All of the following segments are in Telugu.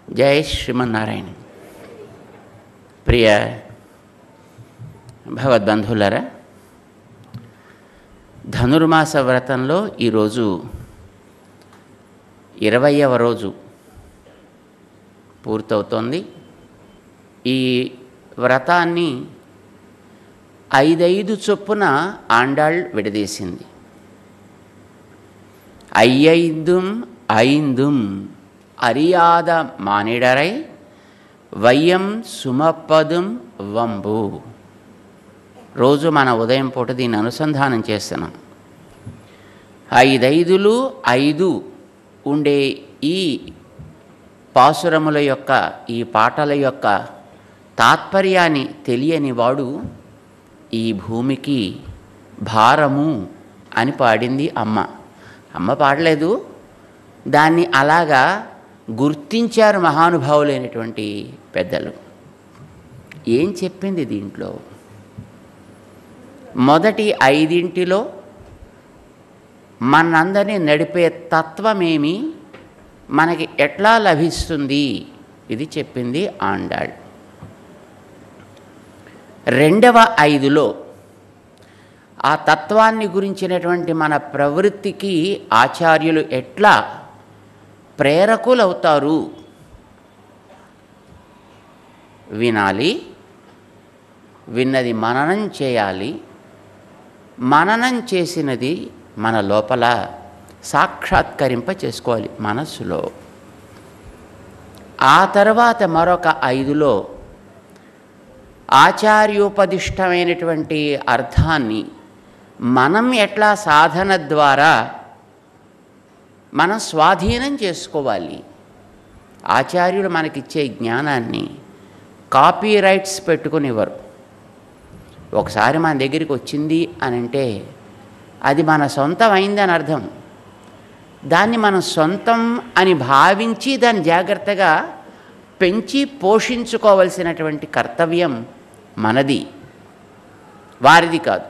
జై శ్రీమన్నారాయణ. ప్రియ భగవద్బంధువులారా, ధనుర్మాస వ్రతంలో ఈరోజు 20వ రోజు పూర్తవుతోంది. ఈ వ్రతాన్ని 5 చొప్పున ఆండాళ్ విడదీసింది. 5 அறியாத மானிடரை వయ్యం సుమపదుం వంబు. రోజు మన ఉదయం పూట దీన్ని అనుసంధానం చేస్తున్నాం. 5 ఉండే ఈ పాసురముల యొక్క, ఈ పాటల యొక్క తాత్పర్యాన్ని తెలియని వాడు ఈ భూమికి భారము అని పాడింది అమ్మ. అమ్మ పాడలేదు, దాన్ని అలాగా గుర్తించారు మహానుభావులైనటువంటి పెద్దలు. ఏం చెప్పింది దీంట్లో? మొదటి 5 మనందరినీ నడిపే తత్వమేమి, మనకి ఎట్లా లభిస్తుంది, ఇది చెప్పింది ఆండాళ్. 2వ 5లో ఆ తత్వాన్ని గురించినటువంటి మన ప్రవృత్తికి ఆచార్యులు ఎట్లా ప్రేరకులవుతారు, వినాలి, విన్నది మననం చేయాలి, మననం చేసినది మన లోపల సాక్షాత్కరింప చేసుకోవాలి మనస్సులో. ఆ తర్వాత మరొక 5లో ఆచార్యోపదిష్టమైనటువంటి అర్థాన్ని మనం ఎట్లా సాధన ద్వారా మనం స్వాధీనం చేసుకోవాలి. ఆచార్యులు మనకిచ్చే జ్ఞానాన్ని కాపీ రైట్స్ పెట్టుకునివ్వరు. ఒకసారి మన దగ్గరికి వచ్చింది అని అంటే అది మన సొంతం అయిందని అర్థం. దాన్ని మనం సొంతం అని భావించి దాన్ని జాగ్రత్తగా పెంచి పోషించుకోవలసినటువంటి కర్తవ్యం మనది, వారిది కాదు.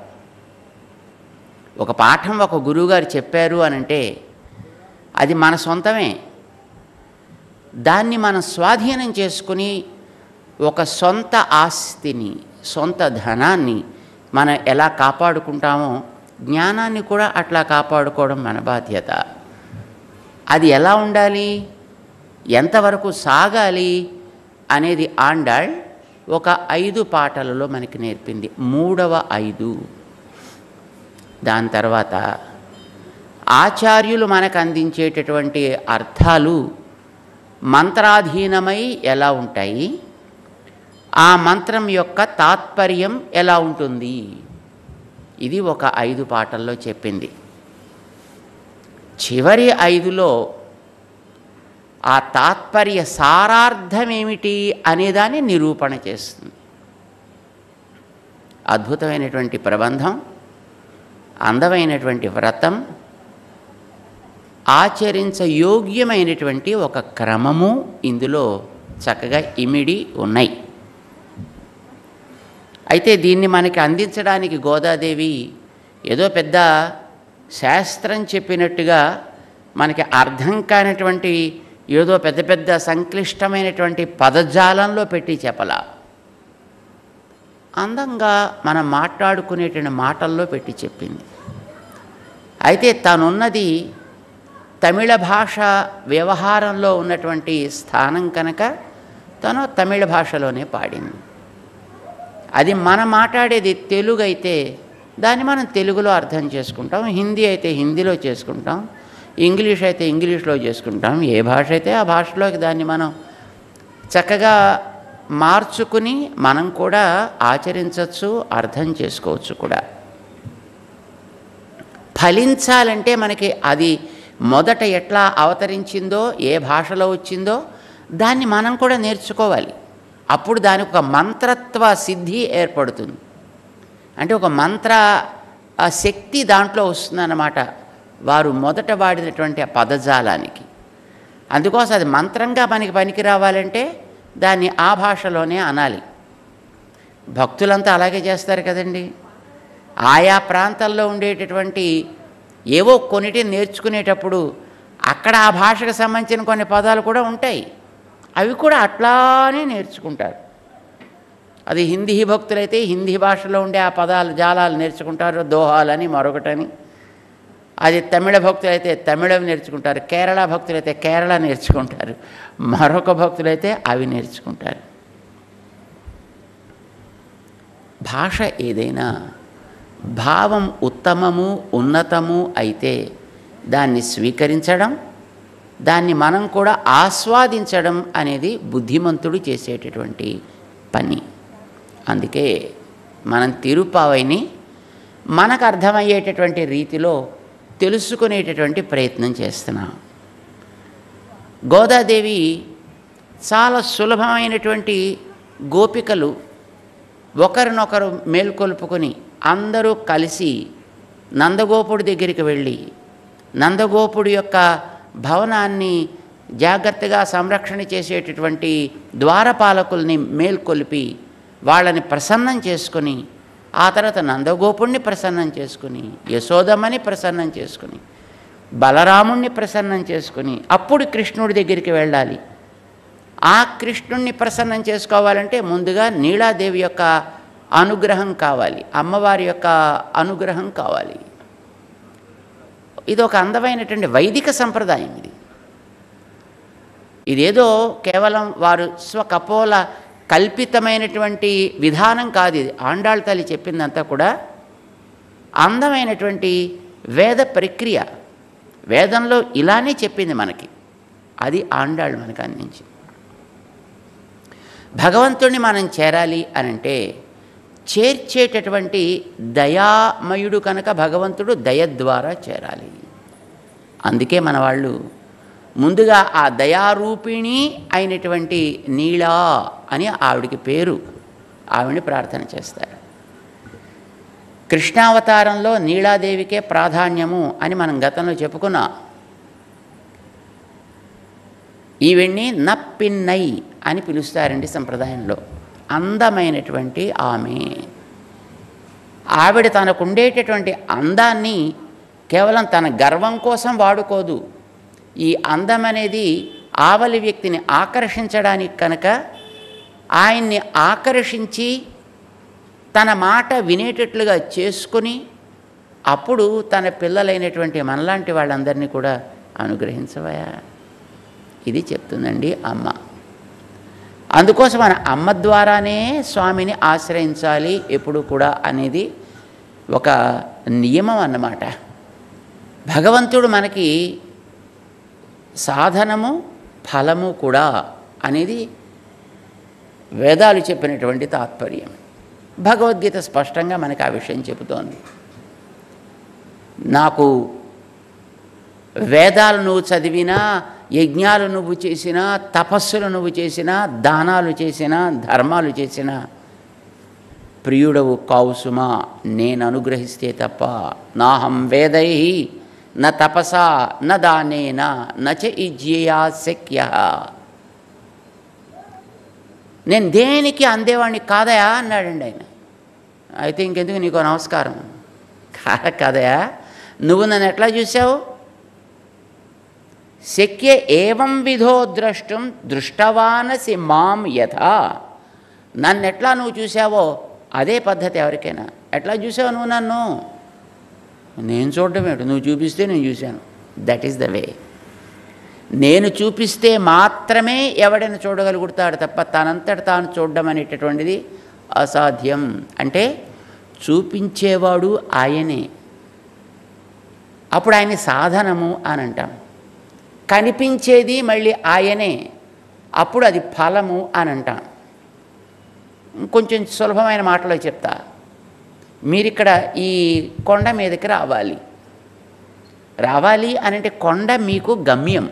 ఒక పాఠం ఒక గురువుగారు చెప్పారు అని అంటే అది మన సొంతమే. దాన్ని మనం స్వాధీనం చేసుకుని ఒక సొంత ఆస్తిని, సొంత ధనాన్ని మనం ఎలా కాపాడుకుంటామో జ్ఞానాన్ని కూడా అట్లా కాపాడుకోవడం మన బాధ్యత. అది ఎలా ఉండాలి, ఎంతవరకు సాగాలి అనేది ఆండాళ్ ఒక 5 పాటలలో మనకి నేర్పింది. 3వ 5 దాని తర్వాత ఆచార్యులు మనకు అందించేటటువంటి అర్థాలు మంత్రాధీనమై ఎలా ఉంటాయి, ఆ మంత్రం యొక్క తాత్పర్యం ఎలా ఉంటుంది, ఇది ఒక 5 పాటల్లో చెప్పింది. చివరి 5లో ఆ తాత్పర్య సారార్థమేమిటి అనేదాన్ని నిరూపణ చేస్తుంది. అద్భుతమైనటువంటి ప్రబంధం, అందమైనటువంటి వ్రతం, ఆచరించయోగ్యమైనటువంటి ఒక క్రమము ఇందులో చక్కగా ఇమిడి ఉన్నాయి. అయితే దీన్ని మనకి అందించడానికి గోదాదేవి ఏదో పెద్ద శాస్త్రం చెప్పినట్టుగా మనకి అర్థం కానటువంటి ఏదో పెద్ద పెద్ద సంక్లిష్టమైనటువంటి పదజాలంలో పెట్టి చెప్పలా, అందంగా మనం మాట్లాడుకునేటువంటి మాటల్లో పెట్టి చెప్పింది. అయితే తనున్నది తమిళ భాష వ్యవహారంలో ఉన్నటువంటి స్థానం కనుక తను తమిళ భాషలోనే పాడింది. అది మనం మాట్లాడేది తెలుగు అయితే దాన్ని మనం తెలుగులో అర్థం చేసుకుంటాం, హిందీ అయితే హిందీలో చేసుకుంటాం, ఇంగ్లీష్ అయితే ఇంగ్లీష్లో చేసుకుంటాం, ఏ భాష అయితే ఆ భాషలోకి దాన్ని మనం చక్కగా మార్చుకుని మనం కూడా ఆచరించవచ్చు, అర్థం చేసుకోవచ్చు కూడా. ఫలించాలంటే మనకి అది మొదట ఎట్లా అవతరించిందో, ఏ భాషలో వచ్చిందో దాన్ని మనం కూడా నేర్చుకోవాలి. అప్పుడు దానికి ఒక మంత్రత్వ సిద్ధి ఏర్పడుతుంది. అంటే ఒక మంత్ర శక్తి దాంట్లో వస్తుందన్నమాట, వారు మొదట వాడినటువంటి ఆ పదజాలానికి. అందుకోసం అది మంత్రంగా మనకి పనికి రావాలంటే దాన్ని ఆ భాషలోనే అనాలి. భక్తులంతా అలాగే చేస్తారు కదండి. ఆయా ప్రాంతాల్లో ఉండేటటువంటి ఏవో కొన్నిటిని నేర్చుకునేటప్పుడు అక్కడ ఆ భాషకు సంబంధించిన కొన్ని పదాలు కూడా ఉంటాయి. అవి కూడా అట్లానే నేర్చుకుంటారు. అది హిందీ భక్తులైతే హిందీ భాషలో ఉండే ఆ పదాలు జాలాలు నేర్చుకుంటారు, దోహాలని మరొకటని. అది తమిళ భక్తులైతే తమిళం నేర్చుకుంటారు, కేరళ భక్తులైతే కేరళ నేర్చుకుంటారు, మరొక భక్తులైతే అవి నేర్చుకుంటారు. భాష ఏదైనా భావం ఉత్తమము ఉన్నతము అయితే దాన్ని స్వీకరించడం, దాన్ని మనం కూడా ఆస్వాదించడం అనేది బుద్ధిమంతుడు చేసేటటువంటి పని. అందుకే మనం తిరుపావైని మనకు అర్థమయ్యేటటువంటి రీతిలో తెలుసుకునేటటువంటి ప్రయత్నం చేస్తున్నాం. గోదాదేవి చాలా సులభమైనటువంటి గోపికలు ఒకరినొకరు మేల్కొల్పుకొని అందరూ కలిసి నందగోపుడి దగ్గరికి వెళ్ళి నందగోపుడి యొక్క భవనాన్ని జాగ్రత్తగా సంరక్షణ చేసేటటువంటి ద్వారపాలకుల్ని మేల్కొల్పి వాళ్ళని ప్రసన్నం చేసుకొని, ఆ తర్వాత నందగోపుణ్ణి ప్రసన్నం చేసుకుని, యశోదమ్మని ప్రసన్నం చేసుకుని, బలరాముణ్ణి ప్రసన్నం చేసుకుని అప్పుడు కృష్ణుడి దగ్గరికి వెళ్ళాలి. ఆ కృష్ణుణ్ణి ప్రసన్నం చేసుకోవాలంటే ముందుగా నీలాదేవి యొక్క అనుగ్రహం కావాలి, అమ్మవారి యొక్క అనుగ్రహం కావాలి. ఇది ఒక అందమైనటువంటి వైదిక సంప్రదాయం. ఇదేదో కేవలం వారు స్వకపోల కల్పితమైనటువంటి విధానం కాదు. ఇది ఆండాళ్ తల్లి చెప్పిందంతా కూడా అందమైనటువంటి వేద ప్రక్రియ. వేదంలో ఇలానే చెప్పింది మనకి, అది ఆండాళ్ మనకు అందించింది. భగవంతుడిని మనం చేరాలి అనంటే చేర్చేటటువంటి దయామయుడు కనుక భగవంతుడు దయ ద్వారా చేరాలి. అందుకే మన వాళ్ళు ముందుగా ఆ దయారూపిణి అయినటువంటి నీళా అని ఆవిడికి పేరు, ఆవిడని ప్రార్థన చేస్తారు. కృష్ణావతారంలో నీళాదేవికే ప్రాధాన్యము అని మనం గతంలో చెప్పుకున్నాం. ఈవిడ్ని నప్పిన్నై అని పిలుస్తారండి సంప్రదాయంలో. అందమైనటువంటి ఆమె. ఆవిడ తనకుండేటటువంటి అందాన్ని కేవలం తన గర్వం కోసం వాడుకోదు. ఈ అందం అనేది ఆవలి వ్యక్తిని ఆకర్షించడానికి కనుక ఆయన్ని ఆకర్షించి తన మాట వినేటట్లుగా చేసుకుని అప్పుడు తన పిల్లలైనటువంటి మనలాంటి వాళ్ళందరినీ కూడా అనుగ్రహించవయా, ఇది చెప్తుందండి అమ్మ. అందుకోసం మన అమ్మ ద్వారానే స్వామిని ఆశ్రయించాలి ఎప్పుడు కూడా అనేది ఒక నియమం అన్నమాట. భగవంతుడు మనకి సాధనము ఫలము కూడా అనేది వేదాలు చెప్పినటువంటి తాత్పర్యం. భగవద్గీత స్పష్టంగా మనకి ఆ విషయం చెబుతోంది. నాకు వేదాలు నువ్వు చదివినా, యజ్ఞాలు నువ్వు చేసినా, తపస్సులు నువ్వు చేసినా, దానాలు చేసినా, ధర్మాలు చేసినా ప్రియుడవు కావుసుమా, నేను అనుగ్రహిస్తే తప్ప. నాహం వేదై న తపసా న దానేన నచ ఇజ్యయా శక్య. నేను దేనికి అందేవాడిని కాదయా అన్నాడండి ఆయన. అయితే ఇంకెందుకు నీకో నమస్కారం. కాదయా, నువ్వు నన్ను ఎట్లా చూసావు? శక్య ఏవం విధో ద్రష్టం దృష్టవానసి మాం యథా. నన్ను ఎట్లా నువ్వు చూసావో అదే పద్ధతి ఎవరికైనా. ఎట్లా చూసావు నువ్వు నన్ను? నేను చూడడం ఏమిటి, నువ్వు చూపిస్తే నేను చూశాను. That is the way. నేను చూపిస్తే మాత్రమే ఎవడైనా చూడగలుగుతాడు తప్ప తనంతట తాను చూడడం అనేటటువంటిది అసాధ్యం. అంటే చూపించేవాడు ఆయనే. అప్పుడు ఆయన సాధనము అని అంటాం. కనిపించేది మళ్ళీ ఆయనే, అప్పుడు అది ఫలము అని అంటాం. కొంచెం సులభమైన మాటలో చెప్తా. మీరిక్కడ ఈ కొండ మీదకి రావాలి అని అంటే కొండ మీకు గమ్యం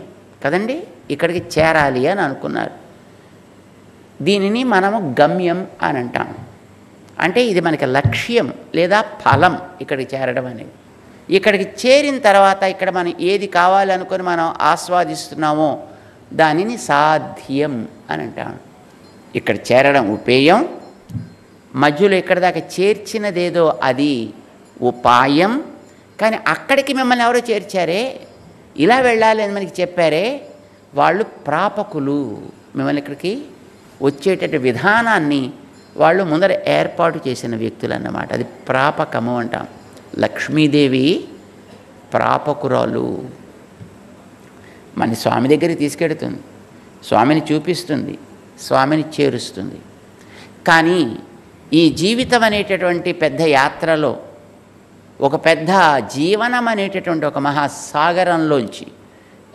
కదండి, ఇక్కడికి చేరాలి అని అనుకున్నారు. దీనిని మనము గమ్యం అని అంటాం. అంటే ఇది మనకి లక్ష్యం లేదా ఫలం, ఇక్కడికి చేరడం అనేది. ఇక్కడికి చేరిన తర్వాత ఇక్కడ మనం ఏది కావాలనుకొని మనం ఆస్వాదిస్తున్నామో దానిని సాధ్యం అని అంటాం. ఇక్కడ చేరడం ఉపేయం, మధ్యలో ఇక్కడ దాకా చేర్చినదేదో అది ఉపాయం. కానీ అక్కడికి మిమ్మల్ని ఎవరో చేర్చారే, ఇలా వెళ్ళాలి అని మనకి చెప్పారే, వాళ్ళు ప్రాపకులు. మిమ్మల్ని ఇక్కడికి వచ్చేటటువంటి విధానాన్ని వాళ్ళు ముందర ఏర్పాటు చేసిన వ్యక్తులు అన్నమాట. అది ప్రాపకము అంటాం. లక్ష్మీదేవి ప్రాపకురాలు. మన స్వామి దగ్గరికి తీసుకెడుతుంది, స్వామిని చూపిస్తుంది, స్వామిని చేరుస్తుంది. కానీ ఈ జీవితం అనేటటువంటి పెద్ద యాత్రలో ఒక పెద్ద జీవనం అనేటటువంటి ఒక మహాసాగరంలోంచి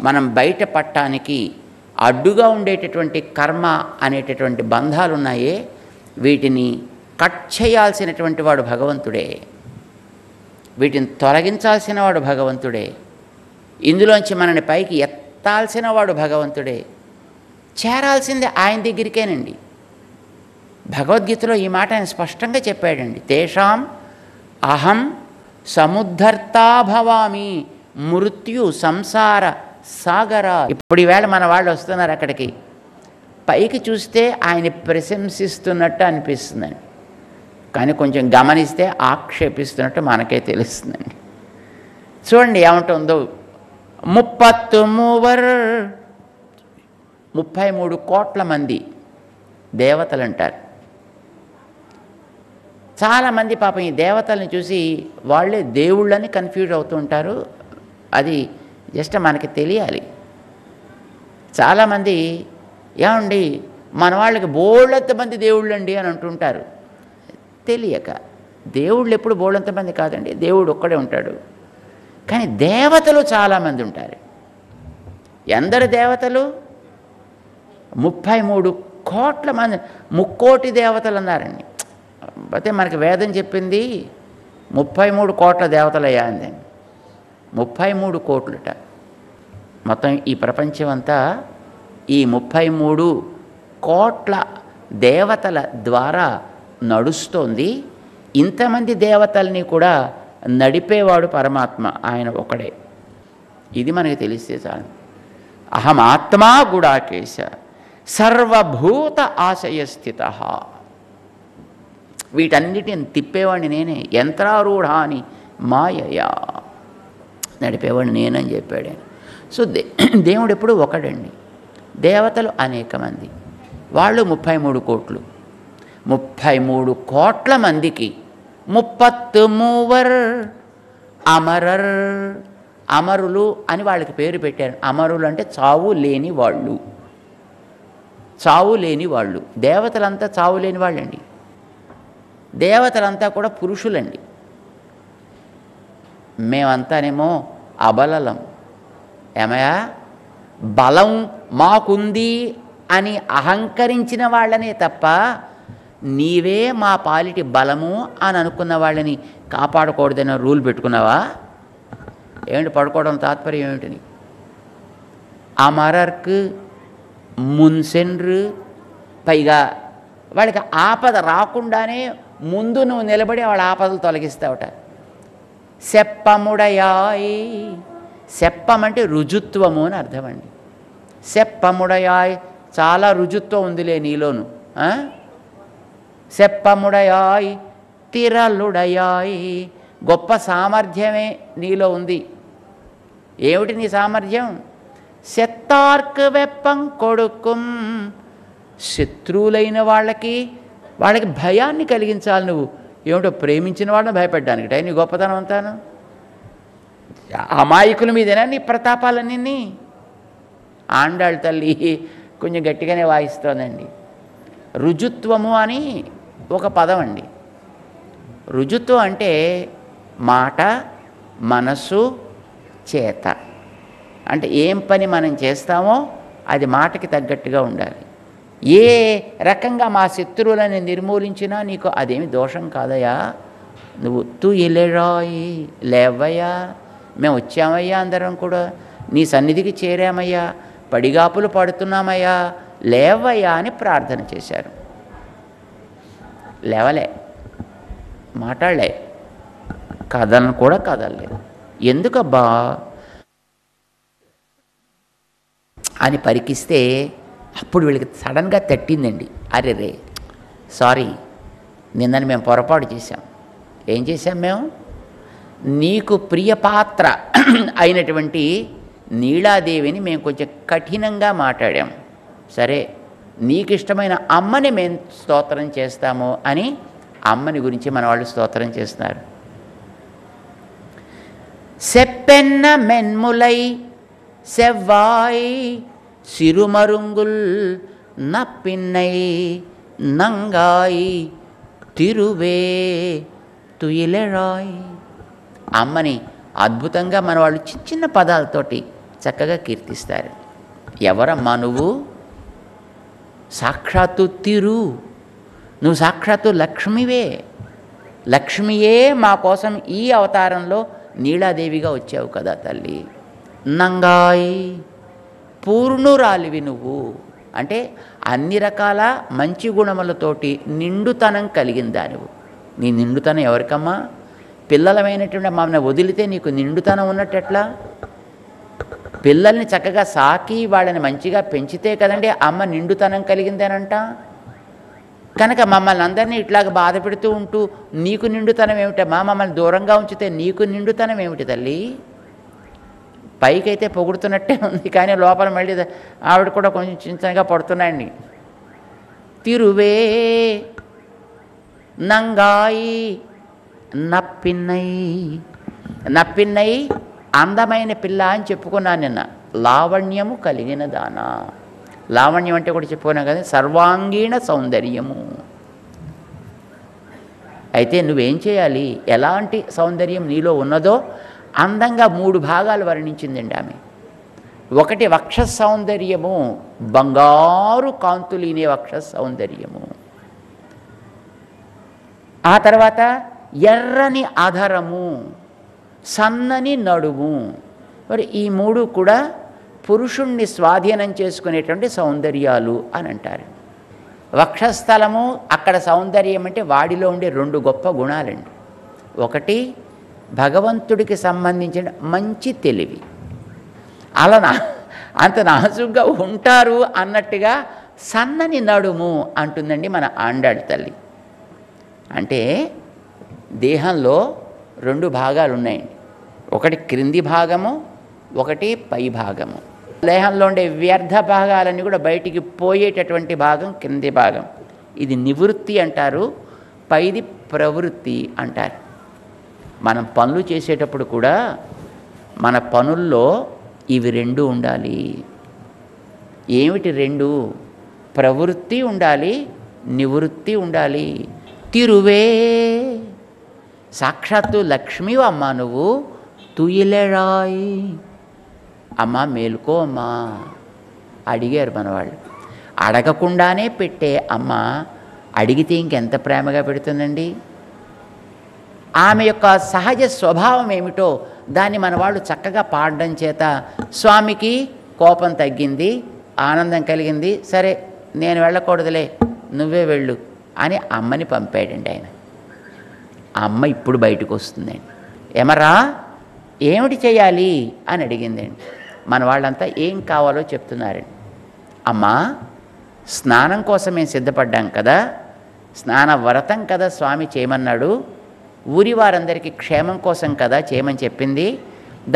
మనం బయటపడటానికి అడ్డుగా ఉండేటటువంటి కర్మ అనేటటువంటి బంధాలు ఉన్నాయే, వీటిని కట్ చేయాల్సినటువంటి వాడు భగవంతుడే, వీటిని తొలగించాల్సిన వాడు భగవంతుడే, ఇందులోంచి మనని పైకి ఎత్తాల్సిన వాడు భగవంతుడే, చేరాల్సిందే ఆయన దగ్గరికేనండి. భగవద్గీతలో ఈ మాట ఆయన స్పష్టంగా చెప్పాడండి. తేషాం అహం సముద్ధర్తా భవామి మృత్యు సంసార సాగర. ఇప్పుడు ఈవేళ మన వాళ్ళు వస్తున్నారు అక్కడికి, పైకి చూస్తే ఆయన ప్రశంసిస్తున్నట్టు అనిపిస్తుందండి, కానీ కొంచెం గమనిస్తే ఆక్షేపిస్తున్నట్టు మనకే తెలుస్తుందండి. చూడండి ఏమంటుందో, 33 కోట్ల మంది దేవతలు అంటారు. చాలామంది పాపం ఈ దేవతల్ని చూసి వాళ్ళే దేవుళ్ళని కన్ఫ్యూజ్ అవుతూ ఉంటారు. అది జస్ట్ మనకి తెలియాలి. చాలామంది ఏమండి మన వాళ్ళకి బోళ్ళంతమంది దేవుళ్ళండి అని అంటుంటారు. తెలియక, దేవుళ్ళు ఎప్పుడు బోళ్ళంతమంది కాదండి, దేవుడు ఒక్కడే ఉంటాడు. కానీ దేవతలు చాలామంది ఉంటారు. ఎందరు దేవతలు? 33 కోట్ల మంది, 3,000,000 దేవతలు అన్నారండి. అయితే మనకి వేదం చెప్పింది 33 కోట్ల దేవతలయ్యా అందండి. 33 కోట్లుట. మొత్తం ఈ ప్రపంచం అంతా ఈ 33 కోట్ల దేవతల ద్వారా నడుస్తోంది. ఇంతమంది దేవతల్ని కూడా నడిపేవాడు పరమాత్మ, ఆయన ఒకడే. ఇది మనకి తెలిస్తే చాలు. అహం ఆత్మా గుడాకేశ సర్వభూత ఆశయ స్థిత. వీటన్నిటిని తిప్పేవాడిని నేనే. యంత్రారూఢాని మాయయా, నడిపేవాడిని నేనని చెప్పాడు. సో దేవుడు ఎప్పుడు ఒకడండి, దేవతలు అనేక మంది, వాళ్ళు 33 కోట్లు. 33 కోట్ల మందికి 33 అమరర్, అమరులు అని వాళ్ళకి పేరు పెట్టారు. అమరులు అంటే చావు లేని వాళ్ళు, చావు లేని వాళ్ళు. దేవతలంతా చావు లేని వాళ్ళండి. దేవతలంతా కూడా పురుషులండి. మేమంతానేమో అబలలం. ఏమయ్యా, బలం మాకుంది అని అహంకరించిన వాళ్ళనే తప్ప నీవే మా పాలిటి బలము అని అనుకున్న వాళ్ళని కాపాడకూడదని రూల్ పెట్టుకున్నావా? ఏమిటి పడుకోవడం తాత్పర్యం ఏమిటి? అమరర్కు మున్సెన్రు, పైగా వాళ్ళకి ఆపద రాకుండానే ముందు నువ్వు నిలబడి వాళ్ళ ఆపదలు తొలగిస్తావుట. సెప్పముడయాయ్, సెప్పం అంటే రుజుత్వము అని అర్థం అండి. సెప్పముడయాయ్, చాలా రుజుత్వం ఉందిలే నీలోను. సెప్పముడయాయ్ తిరలుడయాయ్, గొప్ప సామర్థ్యమే నీలో ఉంది. ఏమిటి నీ సామర్థ్యం? సెత్తార్క్ వెప్పం కొడుకుం, శత్రువులైన వాళ్ళకి భయాన్ని కలిగించాలి నువ్వు. ఏమిటో ప్రేమించిన వాళ్ళని భయపెట్టడానికి నీ గొప్పతనం అంతాను. అమాయకుల మీదేనా నీ ప్రతాపాలన్నీ? ఆండాళ్ళ తల్లి కొంచెం గట్టిగానే వాయిస్తోందండి. రుజుత్వము అని ఒక పదం అండి. రుజుత్వం అంటే మాట, మనస్సు, చేత. అంటే ఏం పని మనం చేస్తామో అది మాటకి తగ్గట్టుగా ఉండాలి. ఏ రకంగా మా శత్రువులని నిర్మూలించినా నీకు అదేమి దోషం కాదయ్యా. నువ్వు తూ ఇలేరాయి, లేవయ్యా, మేము వచ్చామయ్యా, అందరం కూడా నీ సన్నిధికి చేరామయ్యా, పడిగాపులు పడుతున్నామయ్యా, లేవయ్యా అని ప్రార్థన చేశారు. లేవలే, మాట్లాడలే, కథలను కూడా కదలలేదు. ఎందుకబ్బా అని పరికిస్తే అప్పుడు వీళ్ళకి సడన్గా తట్టిందండి. అరే రే, సారీ, నిన్నని మేము పొరపాటు చేశాం. ఏం చేశాం మేము? నీకు ప్రియపాత్ర అయినటువంటి నీలాదేవిని మేము కొంచెం కఠినంగా మాట్లాడాం. సరే, నీకు ఇష్టమైన అమ్మని మేము స్తోత్రం చేస్తాము అని అమ్మని గురించి మన వాళ్ళు స్తోత్రం చేస్తున్నారు. సెప్పెన్న మెన్ములై సెవ్వాయి సిరుమరుంగుల్ నప్పిన్నై నంగాయి తిరువే తుయిలెరాయ్. అమ్మని అద్భుతంగా మన వాళ్ళు చిన్న చిన్న పదాలతోటి చక్కగా కీర్తిస్తారు. ఎవరమ్మా నువ్వు? సాక్షాత్తు నువ్వు సాక్షాత్తు లక్ష్మివే. లక్ష్మియే మా కోసం ఈ అవతారంలో నీలాదేవిగా వచ్చావు కదా తల్లి. నంగాయి పూర్ణురాలివి నువ్వు, అంటే అన్ని రకాల మంచి గుణములతోటి నిండుతనం కలిగిందా నువ్వు. నీ నిండుతనం ఎవరికమ్మా? పిల్లలమైనటువంటి మమ్మల్ని వదిలితే నీకు నిండుతనం ఉన్నట్టెట్లా? పిల్లల్ని చక్కగా సాకి వాళ్ళని మంచిగా పెంచితే కదండి అమ్మ నిండుతనం కలిగిందేనంట. కనుక మమ్మల్ని అందరినీ ఇట్లాగ బాధ పెడుతూ ఉంటూ నీకు నిండుతనం ఏమిటమ్మా? మమ్మల్ని దూరంగా ఉంచితే నీకు నిండుతనం ఏమిటి తల్లి? పైకైతే పొగుడుతున్నట్టే ఉంది, కానీ లోపల మళ్ళీ ఆవిడ కూడా కొంచెం చింతనగా పడుతున్నాయండి. తిరువే నంగాయి నప్పిన్నై అందమైన పిల్ల అని చెప్పుకున్నాను నిన్న. లావణ్యము కలిగిన దానా. లావణ్యం అంటే కూడా చెప్పుకున్నాం కదా, సర్వాంగీణ సౌందర్యము. అయితే నువ్వేం చేయాలి? ఎలాంటి సౌందర్యం నీలో ఉన్నదో అందంగా 3 భాగాలు వర్ణించిందండి ఆమె. ఒకటి వక్ష సౌందర్యము, బంగారు కాంతులీనే వక్ష సౌందర్యము. ఆ తర్వాత ఎర్రని అధరము, సన్నని నడుము. మరి ఈ 3 కూడా పురుషుణ్ణి స్వాధీనం చేసుకునేటువంటి సౌందర్యాలు అని అంటారు. వక్షస్థలము, అక్కడ సౌందర్యం అంటే వాడిలో ఉండే 2 గొప్ప గుణాలండి. ఒకటి భగవంతుడికి సంబంధించిన మంచి తెలివి, అలా అంత నాజుగ్గా ఉంటారు అన్నట్టుగా సన్నని నడుము అంటుందండి మన ఆండాళ్ళ తల్లి. అంటే దేహంలో 2 భాగాలు ఉన్నాయండి. ఒకటి క్రింది భాగము, ఒకటి పై భాగము. దేహంలో ఉండే వ్యర్థ భాగాలన్నీ కూడా బయటికి పోయేటటువంటి భాగం క్రింది భాగం. ఇది నివృత్తి అంటారు, పైది ప్రవృత్తి అంటారు. మనం పనులు చేసేటప్పుడు కూడా మన పనుల్లో ఇవి 2 ఉండాలి. ఏమిటి 2? ప్రవృత్తి ఉండాలి, నివృత్తి ఉండాలి. తిరువే సాక్షాత్తు లక్ష్మివి అమ్మా నువ్వు. తుయిలెరాయి అమ్మా, మేలుకో అమ్మా అడిగారు మనవాళ్ళు. అడగకుండానే పెట్టే అమ్మ అడిగితే ఇంకెంత ప్రేమగా పెడుతుందండి. ఆమె యొక్క సహజ స్వభావం ఏమిటో దాన్ని మన వాళ్ళు చక్కగా పాడడం చేత స్వామికి కోపం తగ్గింది, ఆనందం కలిగింది. సరే, నేను వెళ్ళకూడదులే, నువ్వే వెళ్ళు అని అమ్మని పంపాడండి ఆయన. ఆ అమ్మ ఇప్పుడు బయటకు వస్తుందండి. ఏమరా, ఏమిటి చేయాలి అని అడిగిందండి. మన వాళ్ళంతా ఏం కావాలో చెప్తున్నారండి. అమ్మా, స్నానం కోసం మేము సిద్ధపడ్డాం కదా, స్నాన వ్రతం కదా స్వామి చేయమన్నాడు, ఊరి వారందరికీ క్షేమం కోసం కదా చేయమని చెప్పింది.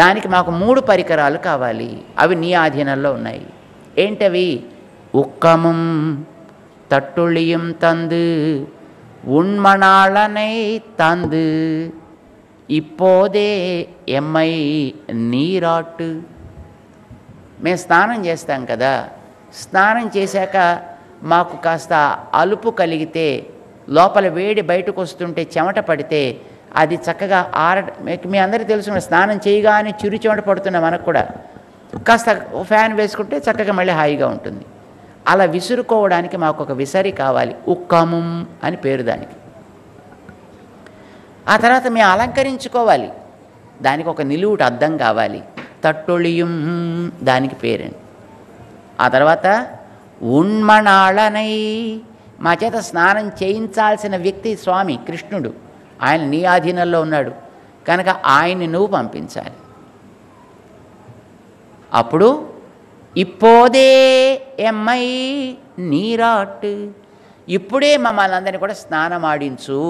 దానికి మాకు 3 పరికరాలు కావాలి. అవి నీ ఆధీనంలో ఉన్నాయి. ఏంటవి? ఉక్కమం తట్టుళియం తందు ఉన్మణాళనై తందు ఇప్పోదే ఎమ్మై నీరాటు. మేము స్నానం చేస్తాం కదా, స్నానం చేశాక మాకు కాస్త అలుపు కలిగితే, లోపల వేడి బయటకు వస్తుంటే చెమట పడితే అది చక్కగా మీ అందరికీ తెలుసు, స్నానం చేయగానే చిరు చెమట పడుతున్నా మనకు కూడా కాస్త ఫ్యాన్ వేసుకుంటే చక్కగా మళ్ళీ హాయిగా ఉంటుంది. అలా విసురుకోవడానికి మాకు ఒక విసరి కావాలి. ఉక్కమం అని పేరు దానికి. ఆ తర్వాత మేము అలంకరించుకోవాలి, దానికి ఒక నిలువుట అద్దం కావాలి. తట్టొళియం దానికి పేరండి. ఆ తర్వాత ఉన్మణాళనై, మా చేత స్నానం చేయించాల్సిన వ్యక్తి స్వామి కృష్ణుడు, ఆయన నీ ఆధీనంలో ఉన్నాడు కనుక ఆయన్ని నువ్వు పంపించాలి. అప్పుడు ఇప్పోదే ఎమ్మై నీరాట్, ఇప్పుడే మమ్మల్ని అందరినీ కూడా స్నానం ఆడించు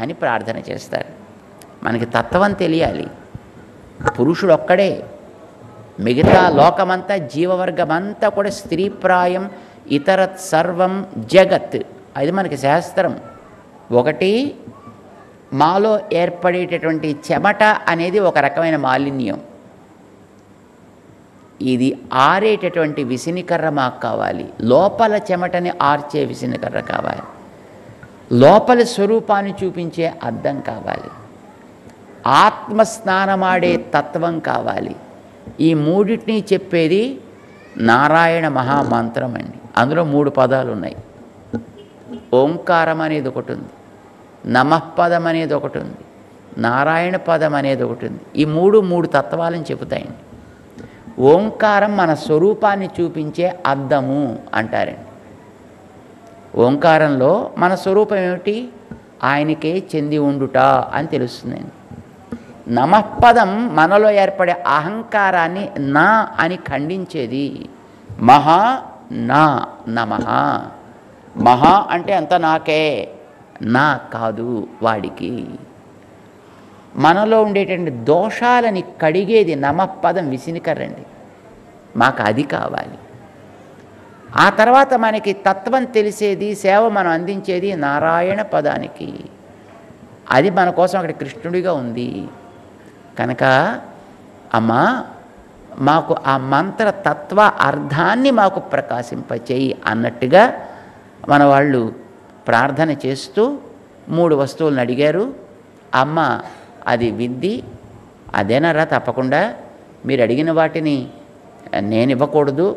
అని ప్రార్థన చేస్తారు. మనకి తత్వం తెలియాలి. పురుషుడు ఒక్కడే, మిగతా లోకమంతా జీవవర్గమంతా కూడా స్త్రీప్రాయం, ఇతరత్ సర్వం జగత్. అది మనకి శాస్త్రం. ఒకటి, మాలో ఏర్పడేటటువంటి చెమట అనేది ఒక రకమైన మాలిన్యం. ఇది ఆరేటటువంటి విసినికర్ర మాకు కావాలి. లోపల చెమటని ఆర్చే విసినికర్ర కావాలి. లోపల స్వరూపాన్ని చూపించే అద్దం కావాలి. ఆత్మస్నానమాడే తత్వం కావాలి. ఈ మూడింటిని చెప్పేది నారాయణ మహామంత్రం అండి. అందులో 3 పదాలు ఉన్నాయి. ఓంకారం అనేది ఒకటి ఉంది, నమఃపదం అనేది ఒకటి ఉంది, నారాయణ పదం అనేది ఒకటి ఉంది. ఈ 3 తత్వాలను చెబుతాయండి. ఓంకారం మన స్వరూపాన్ని చూపించే అద్దము అంటారండి. ఓంకారంలో మన స్వరూపం ఏమిటి? ఆయనకే చెంది ఉండుట అని తెలుస్తుందండి. నమఃపదం మనలో ఏర్పడే అహంకారాన్ని నా అని ఖండించేది. మహా నా నమః. మహా అంటే అంత నాకే, నా కాదు వాడికి. మనలో ఉండేటువంటి దోషాలని కడిగేది నమఃపదం, విసినికర్రండి. మాకు అది కావాలి. ఆ తర్వాత మనకి తత్వం తెలిసేది, సేవ మనం అందించేది నారాయణ పదానికి. అది మన కోసం అక్కడ కృష్ణుడిగా ఉంది కనుక, అమ్మా మాకు ఆ మంత్ర తత్వ అర్థాన్ని మాకు ప్రకాశింపచేయి అన్నట్టుగా మన వాళ్ళు ప్రార్థన చేస్తూ 3 వస్తువులను అడిగారు. అమ్మ అది విద్ది, అదేనరా తప్పకుండా, మీరు అడిగిన వాటిని నేను ఇవ్వకూడదు,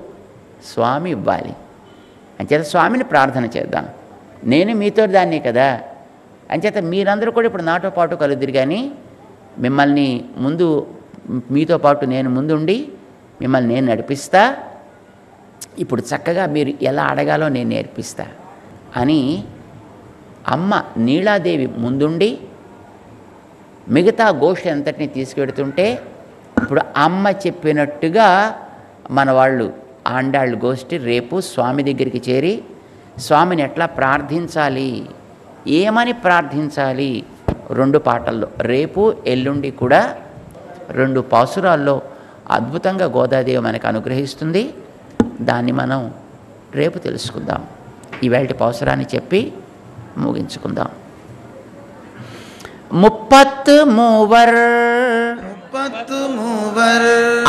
స్వామి ఇవ్వాలి. అంచేత స్వామిని ప్రార్థన చేద్దాం. నేను మీతో దాన్ని కదా, అంచేత మీరందరూ కూడా ఇప్పుడు నాతో పాటు కలుద్దిరి. కానీ మిమ్మల్ని ముందు, మీతో పాటు నేను ముందుండి మిమ్మల్ని నేను నడిపిస్తా. ఇప్పుడు చక్కగా మీరు ఎలా అడగాలో నేను నేర్పిస్తా అని అమ్మ నీలాదేవి ముందుండి మిగతా గోష్ఠి అంతటిని తీసుకెడుతుంటే, ఇప్పుడు అమ్మ చెప్పినట్టుగా మన వాళ్ళు ఆండాళ్ళు గోష్ఠి రేపు స్వామి దగ్గరికి చేరి స్వామిని ఎట్లా ప్రార్థించాలి, ఏమని ప్రార్థించాలి 2 పాటల్లో, రేపు ఎల్లుండి కూడా 2 పాసురాల్లో అద్భుతంగా గోదాదేవి మనకు అనుగ్రహిస్తుంది. దాన్ని మనం రేపు తెలుసుకుందాం. ఇవాల్టి పాసురాన్ని చెప్పి ముగించుకుందాం. 33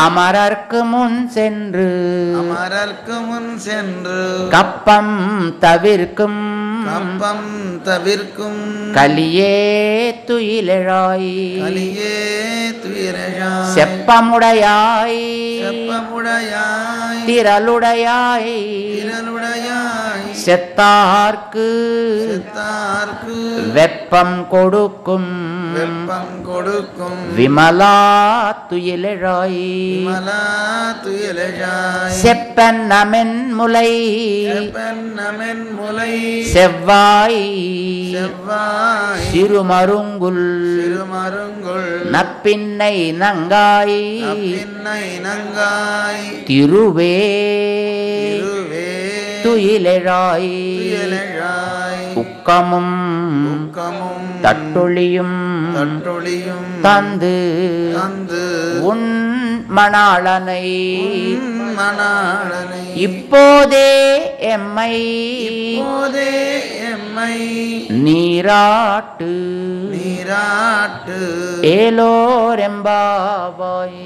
அமரர்க்கு முன் சென்று கப்பம் தவிர்க்கும் கலியே துயிலெழாய் செப்பமுடையாய் திரளுடையாய் செத்தார்க்கு வெப்பம் கொடுக்கும் விமலா துயிலெழாய் செப்பன்னமென் முலை செவ்வாய் சிறுமருங்குல் நப்பின்னை நங்காய் திருவே துயிலெழாய் உக்கமும் தட்டொழியும் தந்து உன் மணாளனை இப்போதே எம்மை நீராட்டு ஏலோரெம்பாவாய்.